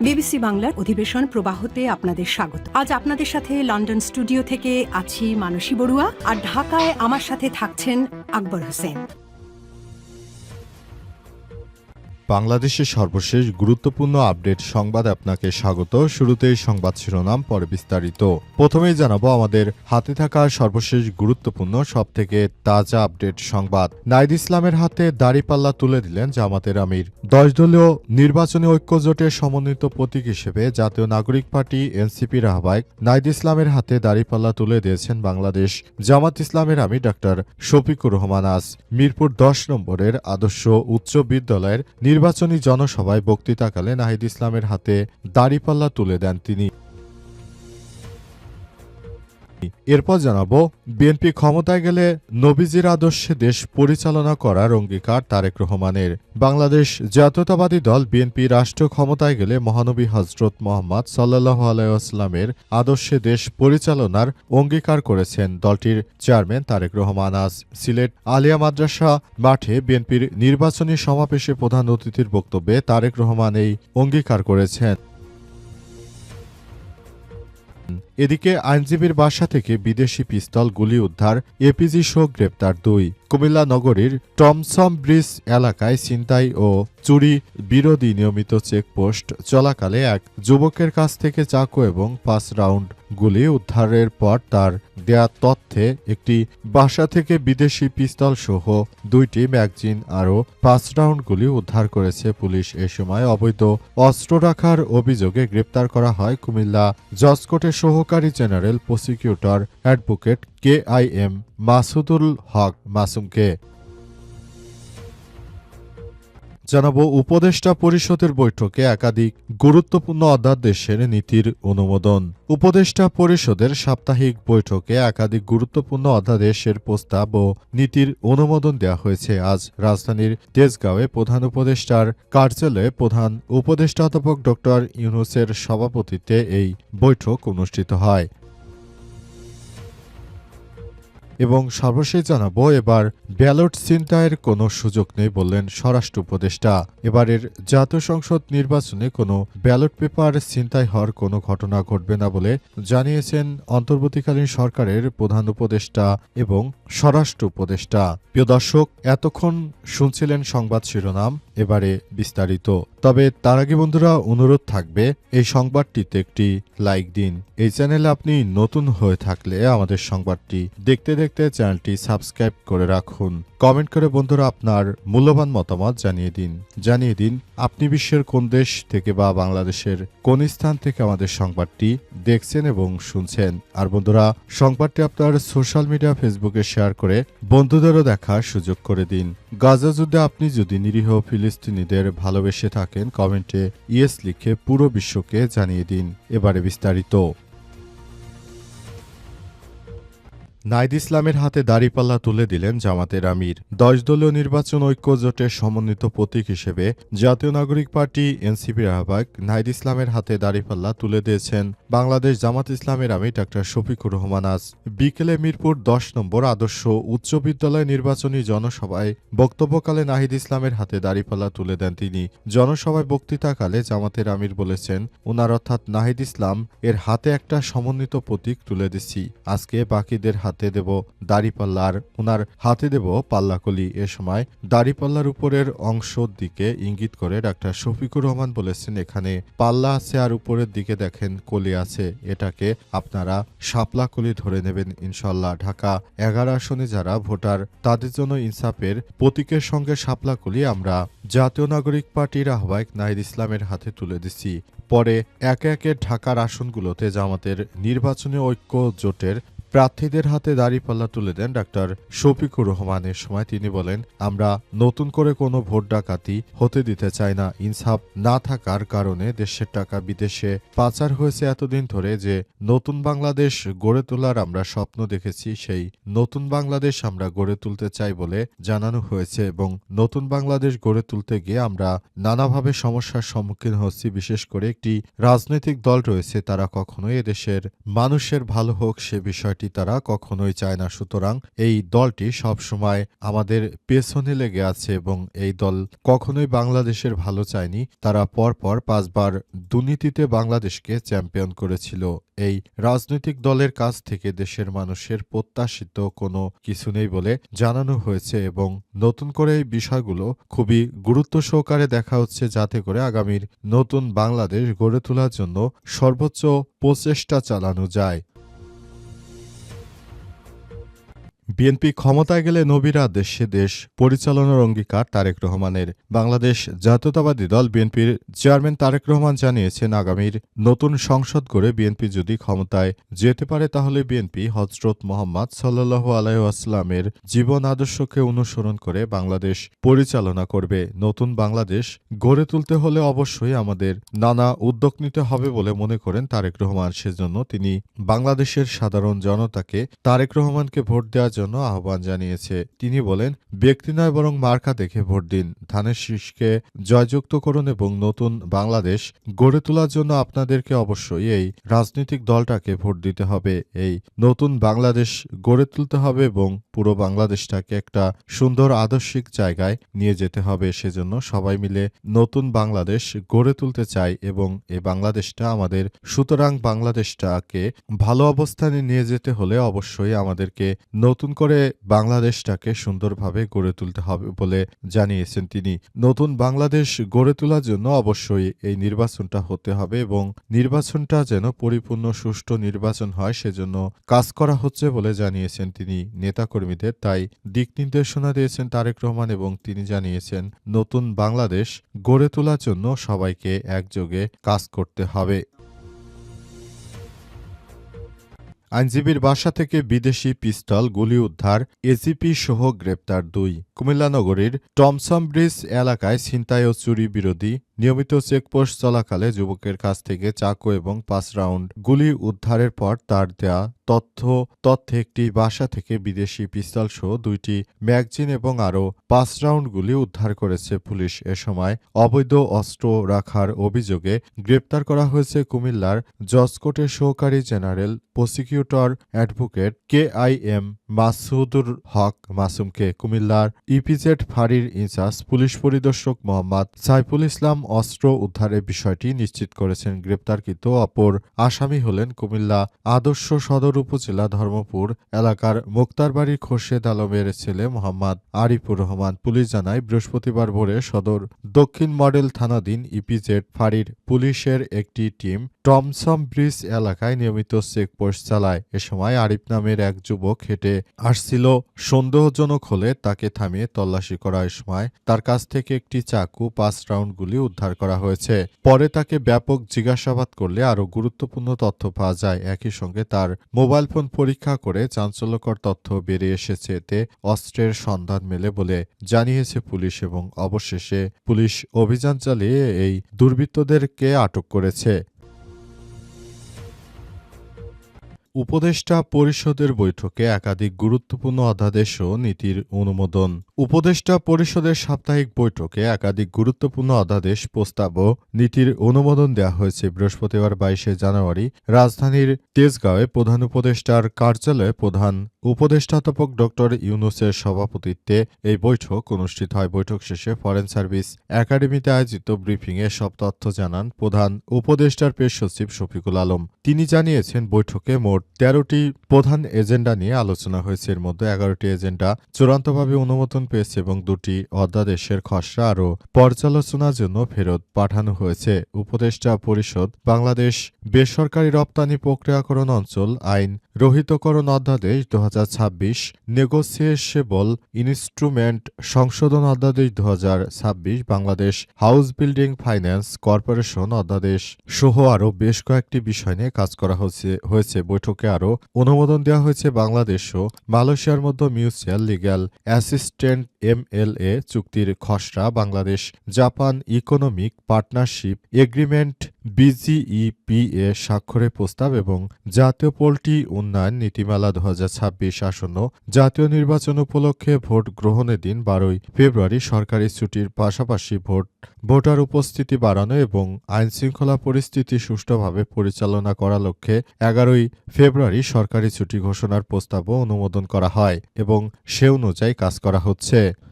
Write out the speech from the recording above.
BBC বাংলার অধিবেশন প্রবাহতে আপনাদের স্বাগত। আজ আপনাদের সাথে লন্ডন স্টুডিও থেকে আছি মানসী বড়ুয়া, আর ঢাকায় আমার সাথে থাকছেন আকবর হোসেন। বাংলাদেশের সর্বশেষ গুরুত্বপূর্ণ আপডেট সংবাদ আপনাকে স্বাগত। শুরুতেই সংবাদ শিরোনাম, পরে বিস্তারিত। প্রথমেই জানাবো আমাদের হাতে থাকা সর্বশেষ গুরুত্বপূর্ণ সবথেকে তাজা আপডেট সংবাদ। নাহিদ ইসলামের হাতে দাড়িপাল্লা তুলে দিলেন জামাতের আমির। 10 দলীয় নির্বাচনী ঐক্য জোটের সমন্বিত প্রতীক হিসেবে জাতীয় নাগরিক পার্টি এনসিপির আহ্বায়ক নাহিদ ইসলামের হাতে দাড়িপাল্লা তুলে দিয়েছেন বাংলাদেশ জামাত ইসলামের আমির ডাক্তার শফিকুর রহমান। আজ মিরপুর 10 নম্বরের আদর্শ উচ্চ বিদ্যালয়ের নির্বাচনী জনসভায় বক্তৃতাকালে নাহিদ ইসলামের হাতে দাড়িপাল্লা তুলে দেন তিনি। এরপর জানাবো, বিএনপি ক্ষমতায় গেলে নবীজির আদর্শে দেশ পরিচালনা করার অঙ্গীকার তারেক রহমানের। বাংলাদেশ জাতীয়তাবাদী দল বিএনপি রাষ্ট্র ক্ষমতায় গেলে মহানবী হজরত মোহাম্মদ সাল্লাল্লাহু আলাইহি ওয়াসাল্লামের আদর্শে দেশ পরিচালনার অঙ্গীকার করেছেন দলটির চেয়ারম্যান তারেক রহমান। আজ সিলেট আলিয়া মাদ্রাসা মাঠে বিএনপির নির্বাচনী সমাবেশে প্রধান অতিথির বক্তব্যে তারেক রহমান এই অঙ্গীকার করেছেন। এদিকে আইনজীবীর বাসা থেকে বিদেশি পিস্তল, গুলি উদ্ধার, এপিজি সহ গ্রেপ্তার 2। কুমিল্লা নগরীর টমসম ব্রিজ এলাকায় ছিনতাই ও চুরি বিরোধী নিয়মিত চেকপোস্ট চলাকালে এক যুবকের কাছ থেকে চাকু এবং 5 রাউন্ড গুলি উদ্ধারের পর তার দেয়া তথ্যে একটি বাসা থেকে বিদেশি পিস্তল সহ 2টি ম্যাগজিন আরও 5 রাউন্ড গুলি উদ্ধার করেছে পুলিশ। এ সময় অবৈধ অস্ত্র রাখার অভিযোগে গ্রেপ্তার করা হয় কুমিল্লা জজ কোর্টের সহকারী general prosecutor advocate KIM Masudul Haque মাসুমকে। জানাবো, উপদেষ্টা পরিষদের বৈঠকে একাধিক গুরুত্বপূর্ণ অধ্যাদেশের নীতির অনুমোদন। উপদেষ্টা পরিষদের সাপ্তাহিক বৈঠকে একাধিক গুরুত্বপূর্ণ অধ্যাদেশের প্রস্তাব ও নীতির অনুমোদন দেওয়া হয়েছে। আজ রাজধানীর তেজগাঁওয়ে প্রধান উপদেষ্টার কার্যালয়ে প্রধান উপদেষ্টা অধ্যাপক ড ইউনূসের সভাপতিত্বে এই বৈঠক অনুষ্ঠিত হয়। এবং সর্বশেষ জানাবো, এবার ব্যালট ছিনতাইয়ের কোনো সুযোগ নেই বললেন স্বরাষ্ট্র উপদেষ্টা। এবারের জাতীয় সংসদ নির্বাচনে কোনো ব্যালট পেপার ছিনতাই হওয়ার কোনো ঘটনা ঘটবে না বলে জানিয়েছেন অন্তর্বর্তীকালীন সরকারের প্রধান উপদেষ্টা এবং স্বরাষ্ট্র উপদেষ্টা। প্রিয় দর্শক, এতক্ষণ শুনছিলেন সংবাদ শিরোনাম, এবারে বিস্তারিত। তবে তার আগে বন্ধুরা, অনুরোধ থাকবে এই সংবাদটিতে একটি লাইক দিন। এই চ্যানেলে আপনি নতুন হয়ে থাকলে আমাদের সংবাদটি দেখতে দেখতে চ্যানেলটি সাবস্ক্রাইব করে রাখুন। কমেন্ট করে বন্ধুরা আপনার মূল্যবান মতামত জানিয়ে দিন আপনি বিশ্বের কোন দেশ থেকে বা বাংলাদেশের কোন স্থান থেকে আমাদের সংবাদটি দেখছেন এবং শুনছেন। আর বন্ধুরা, সংবাদটি আপনার সোশ্যাল মিডিয়া ফেসবুকে শেয়ার করে বন্ধুদেরও দেখার সুযোগ করে দিন। গাজা যুদ্ধে আপনি যদি নিরীহ ফিলিস্তিনিদের ভালোবেসে থাকেন, কমেন্টে ইয়েস লিখে পুরো বিশ্বকে জানিয়ে দিন। এবারে বিস্তারিত। নাহিদ ইসলামের হাতে দাড়িপাল্লা তুলে দিলেন জামাতের আমির। 10 দলীয় নির্বাচন ঐক্য জোটের সমন্বিত প্রতীক হিসেবে জাতীয় নাগরিক পার্টি এনসিপির আহ্বায়ক নাহিদ ইসলামের হাতে দাড়িপাল্লা তুলে দিয়েছেন বাংলাদেশ জামাত ইসলামের আমির ডাক্তার শফিকুর রহমান। আজ বিকেলে মিরপুর 10 নম্বর আদর্শ উচ্চ বিদ্যালয় নির্বাচনী জনসভায় বক্তব্যকালে নাহিদ ইসলামের হাতে দাড়িপাল্লা তুলে দেন তিনি। জনসভায় বক্তৃতাকালে জামাতের আমির বলেছেন, উনার অর্থাৎ নাহিদ ইসলাম এর হাতে একটা সমন্বিত প্রতীক তুলে দিচ্ছি। আজকে বাকিদের হাতে দেব দাড়িপাল্লা আর উনার হাতে দেব পাল্লাকলি। এ সময় দাড়িপাল্লার উপরের অংশের দিকে ইঙ্গিত করে ডাক্তার শফিকুর রহমান বলেছেন, এখানে পাল্লা আছে আর উপরের দিকে দেখেন কলি আছে, এটাকে আপনারা শাপলা কলি ধরে নেবেন ইনশাল্লাহ। ঢাকা 11 আসনে যারা ভোটার তাদের জন্য ইনসাফের প্রতীকের সঙ্গে শাপলা কলি আমরা জাতীয় নাগরিক পার্টির আহ্বায়ক নাহিদ ইসলামের হাতে তুলে দিচ্ছি। পরে একে একে ঢাকার আসনগুলোতে জামাতের নির্বাচনী ঐক্য জোটের প্রার্থীদের হাতে দাড়িপাল্লা তুলে দেন ডাক্তার শফিকুর রহমানের। সময় তিনি বলেন, আমরা নতুন করে কোনো ভোট ডাকাতি হতে দিতে চাই না। ইনসাফ না থাকার কারণে দেশের টাকা বিদেশে পাচার হয়েছে এতদিন ধরে। যে নতুন বাংলাদেশ গড়ে তোলার আমরা স্বপ্ন দেখেছি, সেই নতুন বাংলাদেশ আমরা গড়ে তুলতে চাই বলে জানানো হয়েছে এবং নতুন বাংলাদেশ গড়ে তুলতে গিয়ে আমরা নানাভাবে সমস্যার সম্মুখীন হচ্ছি। বিশেষ করে একটি রাজনৈতিক দল রয়েছে, তারা কখনোই এদেশের মানুষের ভালো হোক সে বিষয়টি পার্টি তারা কখনোই চায় না। সুতরাং এই দলটি সবসময় আমাদের পেছনে লেগে আছে এবং এই দল কখনোই বাংলাদেশের ভালো চায়নি। তারা পরপর 5 বার দুর্নীতিতে বাংলাদেশকে চ্যাম্পিয়ন করেছিল। এই রাজনৈতিক দলের কাছ থেকে দেশের মানুষের প্রত্যাশিত কোনো কিছু নেই বলে জানানো হয়েছে এবং নতুন করে এই বিষয়গুলো খুবই গুরুত্ব সহকারে দেখা হচ্ছে, যাতে করে আগামীর নতুন বাংলাদেশ গড়ে তোলার জন্য সর্বোচ্চ প্রচেষ্টা চালানো যায়। বিএনপি ক্ষমতায় গেলে নবীর আদেশে দেশ পরিচালনার অঙ্গীকার তারেক রহমানের। বাংলাদেশ জাতীয়তাবাদী দল বিএনপির চেয়ারম্যান তারেক রহমান জানিয়েছেন, আগামীর নতুন সংসদ গড়ে বিএনপি যদি ক্ষমতায় যেতে পারে তাহলে বিএনপি হযরত মুহাম্মদ সাল্লাল্লাহু আলাইহি ওয়াসাল্লামের জীবন আদর্শকে অনুসরণ করে বাংলাদেশ পরিচালনা করবে। নতুন বাংলাদেশ গড়ে তুলতে হলে অবশ্যই আমাদের নানা উদ্যোগ নিতে হবে বলে মনে করেন তারেক রহমান। সেজন্য তিনি বাংলাদেশের সাধারণ জনতাকে তারেক রহমানকে ভোট দেওয়ার জন্য আহ্বান জানিয়েছে। তিনি বলেন, ব্যক্তি নয় বরং মার্কা দেখে ভোট দিন, ধানের শীষকে জয়যুক্ত করুন এবং নতুন বাংলাদেশ গড়ে তোলার জন্য আপনাদেরকে অবশ্যই এই রাজনৈতিক দলটাকে ভোট দিতে হবে। এই নতুন বাংলাদেশ গড়ে তুলতে হবে এবং পুরো বাংলাদেশটাকে একটা সুন্দর আদর্শিক জায়গায় নিয়ে যেতে হবে। সেজন্য সবাই মিলে নতুন বাংলাদেশ গড়ে তুলতে চাই এবং এই বাংলাদেশটা আমাদের। সুতরাং বাংলাদেশটাকে ভালো অবস্থানে নিয়ে যেতে হলে অবশ্যই আমাদেরকে নতুন করে বাংলাদেশটাকে সুন্দরভাবে গড়ে তুলতে হবে বলে জানিয়েছেন তিনি। নতুন বাংলাদেশ গড়ে তোলার জন্য অবশ্যই এই নির্বাচনটা হতে হবে এবং নির্বাচনটা যেন পরিপূর্ণ সুষ্ঠু নির্বাচন হয় সেজন্য কাজ করা হচ্ছে বলে জানিয়েছেন তিনি নেতাকর্মীদের। তাই দিক নির্দেশনা দিয়েছেন তারেক রহমান এবং তিনি জানিয়েছেন, নতুন বাংলাদেশ গড়ে তোলার জন্য সবাইকে একযোগে কাজ করতে হবে। আইনজীবীর বাসা থেকে বিদেশি পিস্তল, গুলি উদ্ধার, এজিপি সহ গ্রেপ্তার 2। কুমিল্লা নগরীর টমসন ব্রিজ এলাকায় ছিনতাই ও চুরি বিরোধী নিয়মিত চেকপোস্ট চলাকালে যুবকের কাছ থেকে চাকু এবং 5 রাউন্ড গুলি উদ্ধারের পর তার দেয়া তথ্যে একটি বাসা থেকে বিদেশি পিস্তল সহ 2টি ম্যাগজিন এবং আরও 5 রাউন্ড গুলি উদ্ধার করেছে পুলিশ। এ সময় অবৈধ অস্ত্র রাখার অভিযোগে গ্রেপ্তার করা হয়েছে কুমিল্লার জজ কোর্টের সহকারী general prosecutor advocate KIM Masudur Haque মাসুমকে। কুমিল্লার ইপিজেড ফাঁড়ির ইনচার্জ পুলিশ পরিদর্শক মোহাম্মদ সাইফুল ইসলাম অস্ত্র উদ্ধারের বিষয়টি নিশ্চিত করেছেন। গ্রেপ্তারকৃত অপর আসামি হলেন কুমিল্লা আদর্শ সদর উপজেলা ধর্মপুর এলাকার মুক্তারবাড়ি খোরশেদ আলমের ছেলে মোহাম্মদ আরিফুর রহমান। পুলিশ জানায়, বৃহস্পতিবার ভোরে সদর দক্ষিণ মডেল থানাধীন ইপিজেড ফাঁড়ির পুলিশের একটি টিম টমসন ব্রিজ এলাকায় নিয়মিত চেকপোস্ট চালায়। এ সময় আরিফ নামের এক যুবক হেঁটে আসছিল। সন্দেহজনক হলে তাকে থামিয়ে তল্লাশি করার সময় তার কাছ থেকে একটি চাকু, 5 রাউন্ড গুলি উদ্ধার করা হয়েছে। পরে তাকে ব্যাপক জিজ্ঞাসাবাদ করলে আরও গুরুত্বপূর্ণ তথ্য পাওয়া যায়। একই সঙ্গে তার মোবাইল ফোন পরীক্ষা করে চাঞ্চল্যকর তথ্য বেরিয়ে এসেছে। এতে অস্ত্রের সন্ধান মেলে বলে জানিয়েছে পুলিশ এবং অবশেষে পুলিশ অভিযান চালিয়ে এই দুর্বৃত্তদেরকে আটক করেছে। উপদেষ্টা পরিষদের বৈঠকে একাধিক গুরুত্বপূর্ণ অধ্যাদেশ ও নীতির অনুমোদন। উপদেষ্টা পরিষদের সাপ্তাহিক বৈঠকে একাধিক গুরুত্বপূর্ণ অধ্যাদেশ, প্রস্তাব ও নীতির অনুমোদন দেওয়া হয়েছে। বৃহস্পতিবার 22 জানুয়ারি রাজধানীর তেজগাঁওয়ে প্রধান উপদেষ্টার কার্যালয়ে প্রধান উপদেষ্টাধ্যাপক ড ইউনূসের সভাপতিত্বে এই বৈঠক অনুষ্ঠিত হয়। বৈঠক শেষে ফরেন সার্ভিস একাডেমিতে আয়োজিত ব্রিফিংয়ে সব তথ্য জানান প্রধান উপদেষ্টার প্রেস সচিব শফিকুল আলম। তিনি জানিয়েছেন, বৈঠকে মোট 13টি প্রধান এজেন্ডা নিয়ে আলোচনা হয়েছে। এর মধ্যে 11টি এজেন্ডা চূড়ান্তভাবে অনুমোদন পেয়েছে এবং 2টি অধ্যাদেশের খসড়া আরও পর্যালোচনার জন্য ফেরত পাঠানো হয়েছে। উপদেষ্টা পরিষদ বাংলাদেশ বেসরকারি রপ্তানি প্রক্রিয়াকরণ অঞ্চল আইন রহিতকরণ অধ্যাদেশ 2026, নেগোসিয়েবল ইনস্ট্রুমেন্ট সংশোধন অধ্যাদেশ 2026, Bangladesh house building finance corporation অধ্যাদেশ সহ আরও বেশ কয়েকটি বিষয় নিয়ে কাজ করা হয়েছে। বৈঠকে আরও অনুমোদন দেওয়া হয়েছে বাংলাদেশ ও মালয়েশিয়ার মধ্যে মিউচুয়াল লিগ্যাল অ্যাসিস্ট্যান্ট এমএলএ চুক্তির খসড়া Bangladesh Japan economic partnership agreement BGEPA স্বাক্ষরের প্রস্তাব এবং জাতীয় পোল্ট্রি উন্নয়ন নীতিমালা 2026 আসন্ন জাতীয় নির্বাচন উপলক্ষে ভোট গ্রহণের দিন 12 ফেব্রুয়ারি সরকারি ছুটির পাশাপাশি ভোটার উপস্থিতি বাড়ানো এবং আইনশৃঙ্খলা পরিস্থিতি সুষ্ঠুভাবে পরিচালনা করার লক্ষ্যে 11 ফেব্রুয়ারি সরকারি ছুটি ঘোষণার প্রস্তাবও অনুমোদন করা হয় এবং সে অনুযায়ী কাজ করা হচ্ছে।